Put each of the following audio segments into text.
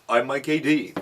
I'm Mike AD,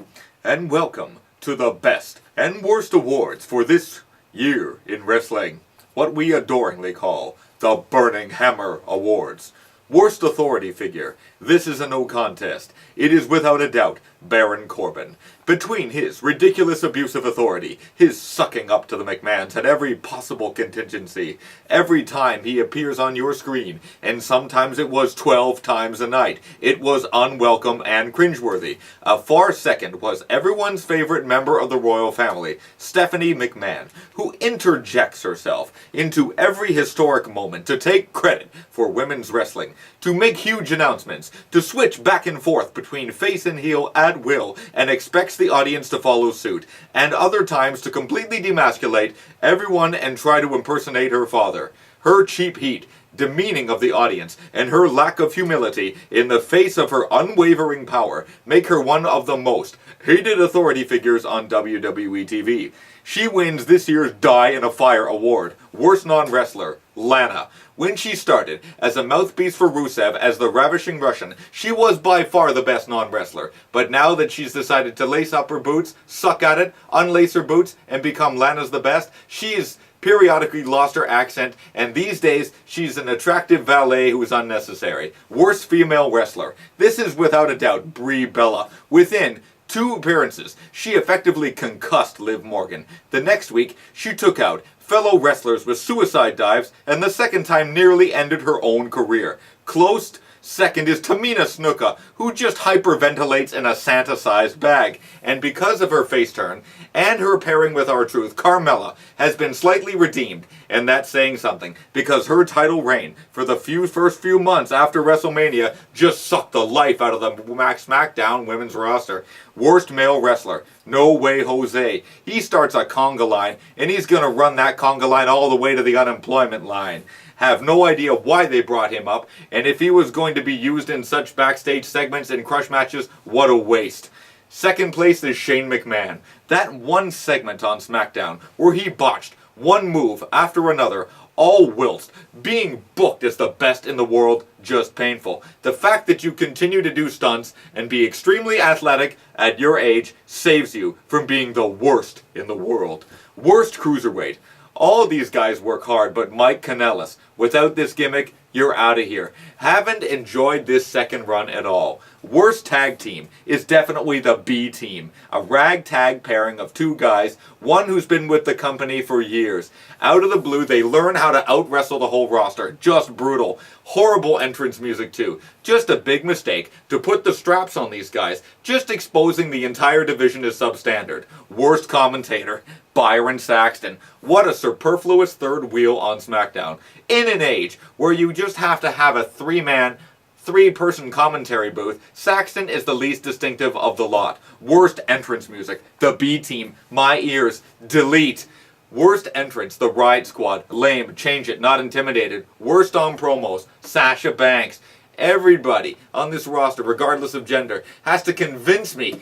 and welcome to the best and worst awards for this year in wrestling. What we adoringly call the Burning Hammer Awards. Worst authority figure. This is a no contest. It is without a doubt Baron Corbin. Between his ridiculous abuse of authority, his sucking up to the McMahons at every possible contingency, every time he appears on your screen, and sometimes it was 12 times a night, it was unwelcome and cringeworthy. A far second was everyone's favorite member of the royal family, Stephanie McMahon, who interjects herself into every historic moment to take credit for women's wrestling, to make huge announcements, to switch back and forth between face and heel at will, and expects the audience to follow suit, and other times to completely demasculate everyone and try to impersonate her father. Her cheap heat, demeaning of the audience, and her lack of humility in the face of her unwavering power make her one of the most hated authority figures on WWE TV. She wins this year's Die in a Fire award, Worst Non-Wrestler, Lana. When she started as a mouthpiece for Rusev as the Ravishing Russian, she was by far the best non-wrestler. But now that she's decided to lace up her boots, suck at it, unlace her boots, and become Lana's the best, she's periodically lost her accent, and these days she's an attractive valet who is unnecessary. Worst female wrestler. This is without a doubt Brie Bella. Within 2 appearances, she effectively concussed Liv Morgan. The next week, she took out fellow wrestlers with suicide dives, and the second time nearly ended her own career. Close second is Tamina Snuka, who just hyperventilates in a Santa-sized bag. And because of her face turn, and her pairing with R-Truth, Carmella has been slightly redeemed, and that's saying something, because her title reign for the first few months after WrestleMania just sucked the life out of the SmackDown women's roster. Worst male wrestler, No Way Jose. He starts a conga line, and he's gonna run that conga line all the way to the unemployment line. Have no idea why they brought him up, and if he was going to be used in such backstage segments and crush matches, what a waste. Second place is Shane McMahon. That one segment on SmackDown where he botched one move after another, all whilst being booked as the best in the world, just painful. The fact that you continue to do stunts and be extremely athletic at your age saves you from being the worst in the world. Worst cruiserweight. All these guys work hard, but Mike Kanellis, without this gimmick, you're out of here. Haven't enjoyed this second run at all. Worst tag team is definitely the B team. A ragtag pairing of 2 guys, one who's been with the company for years. Out of the blue, they learn how to out-wrestle the whole roster. Just brutal. Horrible entrance music too. Just a big mistake to put the straps on these guys, just exposing the entire division as substandard. Worst commentator, Byron Saxton. What a superfluous third wheel on SmackDown. In an age where you just have to have a 3-person commentary booth, Saxton is the least distinctive of the lot. Worst entrance music, the B team, my ears, delete. Worst entrance, the Riot Squad, lame, change it, not intimidated. Worst on promos, Sasha Banks. Everybody on this roster, regardless of gender, has to convince me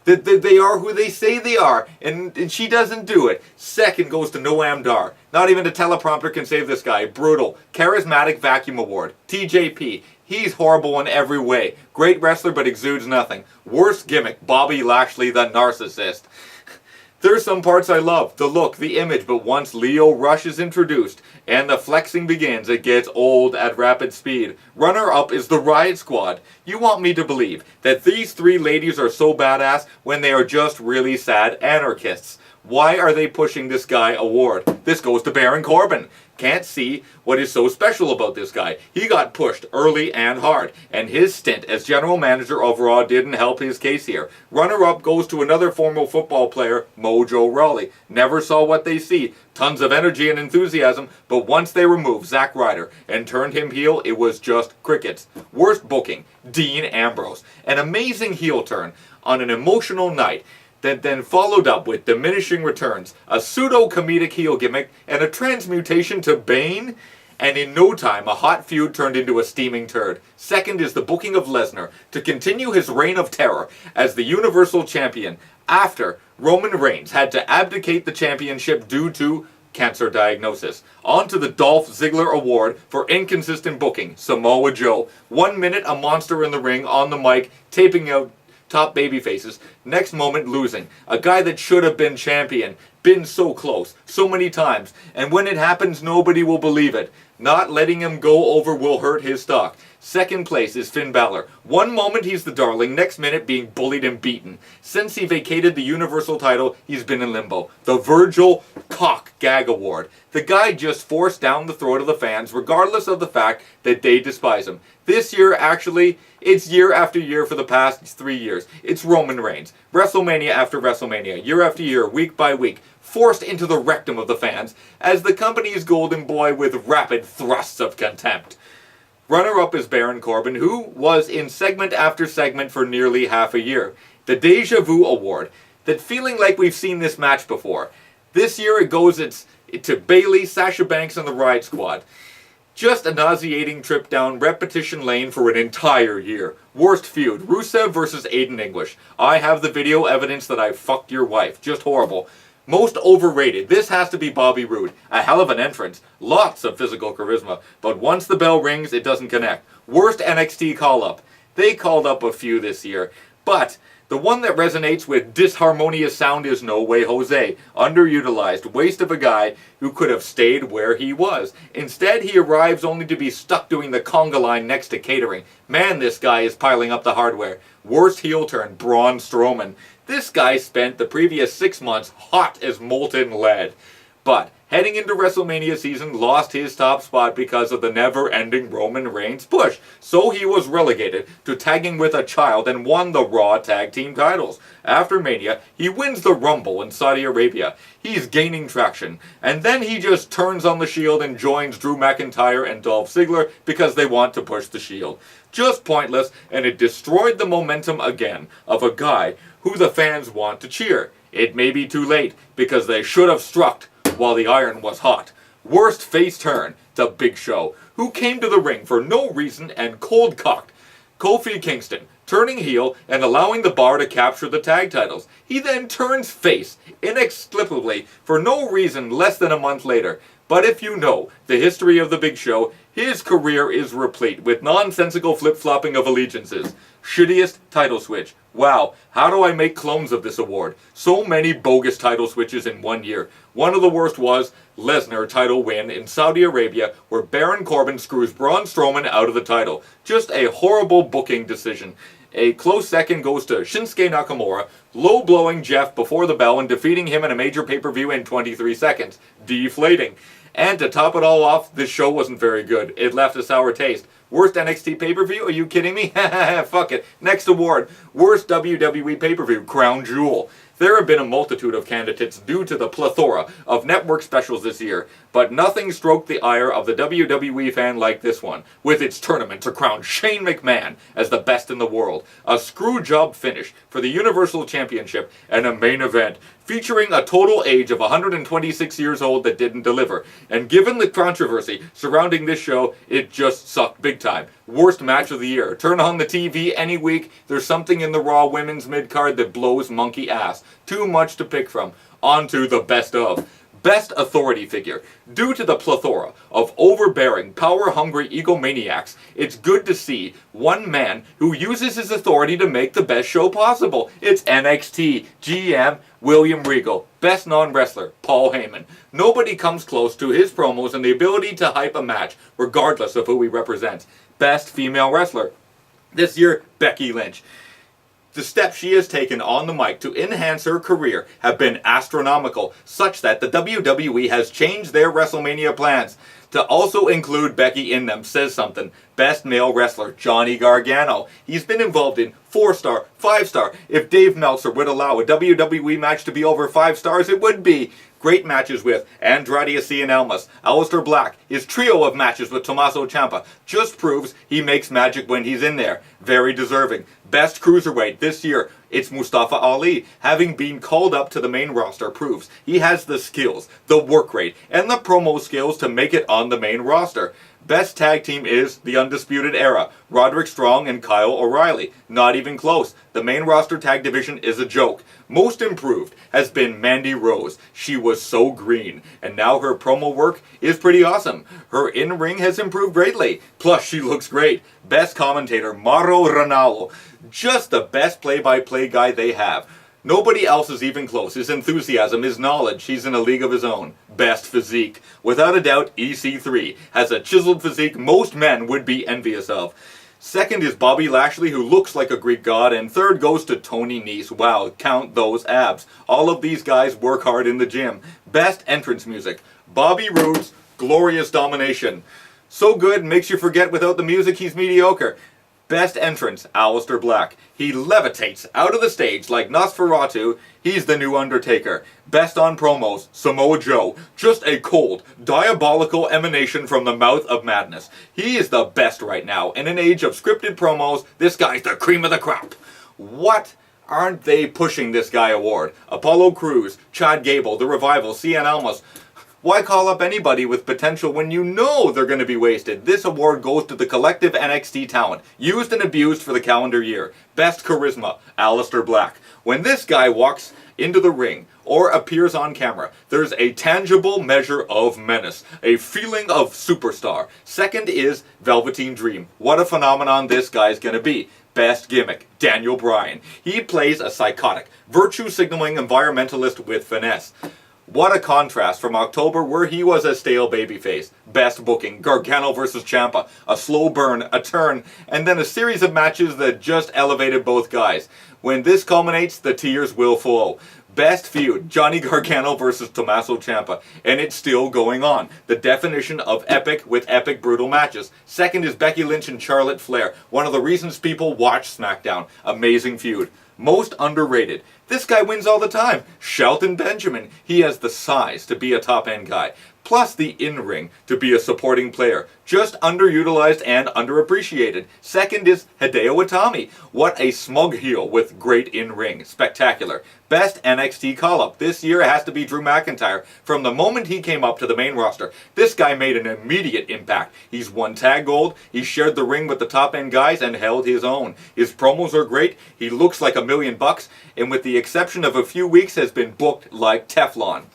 that they are who they say they are, and she doesn't do it. Second goes to Noam Dar. Not even a teleprompter can save this guy. Brutal. Charismatic Vacuum Award. TJP. He's horrible in every way. Great wrestler, but exudes nothing. Worst gimmick, Bobby Lashley, the narcissist. There's some parts I love, the look, the image, but once Lio Rush is introduced and the flexing begins, it gets old at rapid speed. Runner-up is the Riot Squad. You want me to believe that these 3 ladies are so badass when they are just really sad anarchists. Why are they pushing this guy award? This goes to Baron Corbin. Can't see what is so special about this guy. He got pushed early and hard, and his stint as general manager of Raw didn't help his case here. Runner-up goes to another former football player, Mojo Rawley. Never saw what they see. Tons of energy and enthusiasm, but once they removed Zack Ryder and turned him heel, it was just crickets. Worst booking, Dean Ambrose. An amazing heel turn on an emotional night that then followed up with diminishing returns, a pseudo-comedic heel gimmick, and a transmutation to Bane, and in no time a hot feud turned into a steaming turd. Second is the booking of Lesnar to continue his reign of terror as the Universal Champion after Roman Reigns had to abdicate the championship due to cancer diagnosis. On to the Dolph Ziggler Award for inconsistent booking, Samoa Joe. 1 minute a monster in the ring on the mic, taping out top baby faces, next moment losing. A guy that should have been champion, been so close, so many times, and when it happens nobody will believe it. Not letting him go over will hurt his stock. Second place is Finn Balor. One moment he's the darling, next minute being bullied and beaten. Since he vacated the Universal title, he's been in limbo. The Virgil Cock Gag Award. The guy just forced down the throat of the fans, regardless of the fact that they despise him. This year, actually, it's year after year for the past 3 years. It's Roman Reigns. WrestleMania after WrestleMania, year after year, week by week, forced into the rectum of the fans as the company's golden boy with rapid thrusts of contempt. Runner-up is Baron Corbin, who was in segment after segment for nearly half a year. The Deja Vu Award, that feeling like we've seen this match before. This year it goes to Bayley, Sasha Banks, and the Riot Squad. Just a nauseating trip down repetition lane for an entire year. Worst feud, Rusev versus Aiden English. I have the video evidence that I fucked your wife. Just horrible. Most overrated. This has to be Bobby Roode. A hell of an entrance. Lots of physical charisma. But once the bell rings, it doesn't connect. Worst NXT call-up. They called up a few this year. But the one that resonates with disharmonious sound is No Way Jose. Underutilized. Waste of a guy who could have stayed where he was. Instead, he arrives only to be stuck doing the conga line next to catering. Man, this guy is piling up the hardware. Worst heel turn, Braun Strowman. This guy spent the previous 6 months hot as molten lead. But heading into WrestleMania season, lost his top spot because of the never-ending Roman Reigns push. So he was relegated to tagging with a child and won the Raw Tag Team titles. After Mania, he wins the Rumble in Saudi Arabia. He's gaining traction. And then he just turns on the Shield and joins Drew McIntyre and Dolph Ziggler because they want to push the Shield. Just pointless, and it destroyed the momentum again of a guy who the fans want to cheer. It may be too late, because they should have struck while the iron was hot. Worst face turn, The Big Show, who came to the ring for no reason and cold-cocked Kofi Kingston, turning heel and allowing the Bar to capture the tag titles. He then turns face, inexplicably, for no reason less than a month later. But if you know the history of The Big Show, his career is replete with nonsensical flip-flopping of allegiances. Shittiest title switch. Wow, how do I make clones of this award? So many bogus title switches in 1 year. One of the worst was Lesnar title win in Saudi Arabia, where Baron Corbin screws Braun Strowman out of the title. Just a horrible booking decision. A close second goes to Shinsuke Nakamura, low-blowing Jeff before the bell and defeating him in a major pay-per-view in 23 seconds. Deflating. And to top it all off, this show wasn't very good. It left a sour taste. Worst NXT pay-per-view? Are you kidding me? Fuck it. Next award. Worst WWE pay-per-view. Crown Jewel. There have been a multitude of candidates due to the plethora of network specials this year, but nothing stroked the ire of the WWE fan like this one, with its tournament to crown Shane McMahon as the best in the world, a screw-job finish for the Universal Championship, and a main event featuring a total age of 126 years old that didn't deliver. And given the controversy surrounding this show, it just sucked big time. Worst match of the year. Turn on the TV any week, there's something in the Raw women's mid-card that blows monkey ass. Too much to pick from. On to the best of. Best authority figure. Due to the plethora of overbearing, power-hungry egomaniacs, it's good to see one man who uses his authority to make the best show possible. It's NXT GM William Regal. Best non-wrestler, Paul Heyman. Nobody comes close to his promos and the ability to hype a match, regardless of who he represents. Best female wrestler. This year, Becky Lynch. The steps she has taken on the mic to enhance her career have been astronomical, such that the WWE has changed their WrestleMania plans to also include Becky in them. Says something. Best male wrestler, Johnny Gargano. He's been involved in 4-star, 5-star. If Dave Meltzer would allow a WWE match to be over 5 stars, it would be. Great matches with Andrade Cien Almas, Aleister Black. His trio of matches with Tommaso Ciampa just proves he makes magic when he's in there. Very deserving. Best cruiserweight this year, it's Mustafa Ali. Having been called up to the main roster proves he has the skills, the work rate, and the promo skills to make it on the main roster. Best tag team is The Undisputed Era, Roderick Strong and Kyle O'Reilly. Not even close. The main roster tag division is a joke. Most improved has been Mandy Rose. She was so green, and now her promo work is pretty awesome. Her in-ring has improved greatly, plus she looks great. Best commentator, Mauro Ranallo. Just the best play-by-play guy they have. Nobody else is even close. His enthusiasm, his knowledge, he's in a league of his own. Best physique. Without a doubt, EC3 has a chiseled physique most men would be envious of. Second is Bobby Lashley, who looks like a Greek god, and third goes to Tony Nese. Wow, count those abs. All of these guys work hard in the gym. Best entrance music. Bobby Roode's Glorious Domination. So good, makes you forget without the music he's mediocre. Best entrance, Aleister Black. He levitates out of the stage like Nosferatu. He's the new Undertaker. Best on promos, Samoa Joe. Just a cold, diabolical emanation from the mouth of madness. He is the best right now. In an age of scripted promos, this guy's the cream of the crop. What aren't they pushing this guy award? Apollo Crews, Chad Gable, The Revival, Cien Almas. Why call up anybody with potential when you know they're going to be wasted? This award goes to the collective NXT talent, used and abused for the calendar year. Best charisma, Aleister Black. When this guy walks into the ring or appears on camera, there's a tangible measure of menace, a feeling of superstar. Second is Velveteen Dream. What a phenomenon this guy's going to be. Best gimmick, Daniel Bryan. He plays a psychotic, virtue-signaling environmentalist with finesse. What a contrast from October where he was a stale babyface. Best booking, Gargano vs. Ciampa, a slow burn, a turn, and then a series of matches that just elevated both guys. When this culminates, the tears will flow. Best feud, Johnny Gargano vs. Tommaso Ciampa, and it's still going on. The definition of epic with epic brutal matches. Second is Becky Lynch and Charlotte Flair, one of the reasons people watch SmackDown. Amazing feud. Most underrated. This guy wins all the time. Shelton Benjamin. He has the size to be a top-end guy. Plus the in-ring to be a supporting player. Just underutilized and underappreciated. Second is Hideo Itami. What a smug heel with great in-ring. Spectacular. Best NXT call-up. This year has to be Drew McIntyre. From the moment he came up to the main roster, this guy made an immediate impact. He's won tag gold, he shared the ring with the top-end guys, and held his own. His promos are great, he looks like $1 million, and with the exception of a few weeks has been booked like Teflon.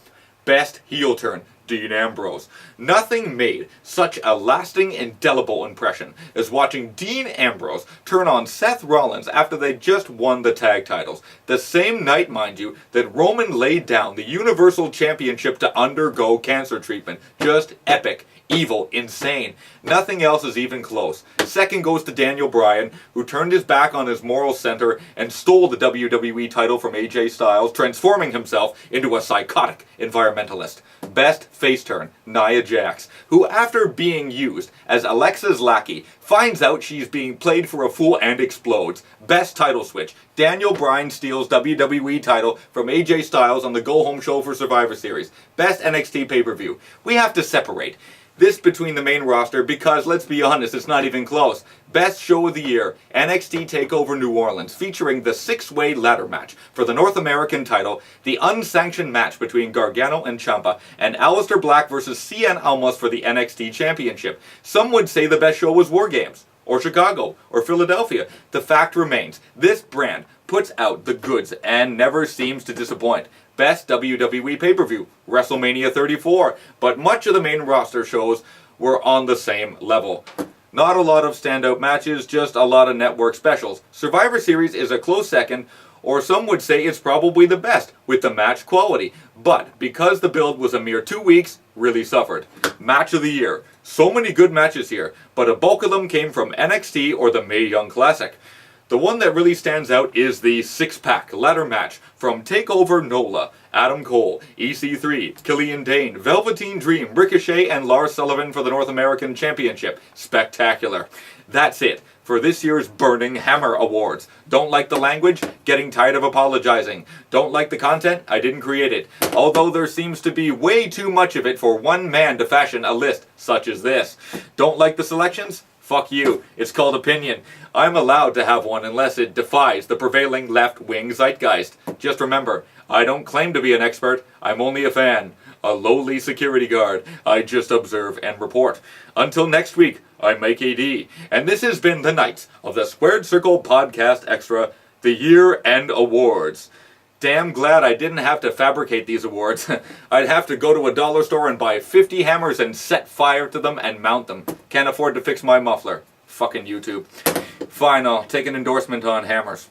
Best heel turn, Dean Ambrose. Nothing made such a lasting, indelible impression as watching Dean Ambrose turn on Seth Rollins after they just won the tag titles. The same night, mind you, that Roman laid down the Universal Championship to undergo cancer treatment. Just epic. Evil, insane. Nothing else is even close. Second goes to Daniel Bryan, who turned his back on his moral center and stole the WWE title from AJ Styles, transforming himself into a psychotic environmentalist. Best face turn, Nia Jax, who after being used as Alexa's lackey, finds out she's being played for a fool and explodes. Best title switch, Daniel Bryan steals WWE title from AJ Styles on the Go Home show for Survivor Series. Best NXT pay-per-view. We have to separate this between the main roster because, let's be honest, it's not even close. Best show of the year, NXT TakeOver New Orleans, featuring the 6-way ladder match for the North American title, the unsanctioned match between Gargano and Ciampa, and Aleister Black versus Cien Almas for the NXT Championship. Some would say the best show was War Games, or Chicago, or Philadelphia. The fact remains, this brand puts out the goods and never seems to disappoint. Best WWE pay-per-view, WrestleMania 34, but much of the main roster shows were on the same level. Not a lot of standout matches, just a lot of network specials. Survivor Series is a close second, or some would say it's probably the best, with the match quality. But, because the build was a mere 2 weeks, really suffered. Match of the year. So many good matches here, but a bulk of them came from NXT or the Mae Young Classic. The one that really stands out is the 6-pack ladder match from TakeOver NOLA. Adam Cole, EC3, Killian Dane, Velveteen Dream, Ricochet, and Lars Sullivan for the North American Championship. Spectacular. That's it for this year's Burning Hammer Awards. Don't like the language? Getting tired of apologizing. Don't like the content? I didn't create it. Although there seems to be way too much of it for one man to fashion a list such as this. Don't like the selections? Fuck you. It's called opinion. I'm allowed to have one unless it defies the prevailing left-wing zeitgeist. Just remember, I don't claim to be an expert. I'm only a fan. a lowly security guard. I just observe and report. Until next week, I'm Mike AD, and this has been the night of the Squared Circle Podcast Extra, the Year-End Awards. Damn glad I didn't have to fabricate these awards. I'd have to go to a dollar store and buy 50 hammers and set fire to them and mount them. Can't afford to fix my muffler. Fucking YouTube. Fine, I'll take an endorsement on hammers.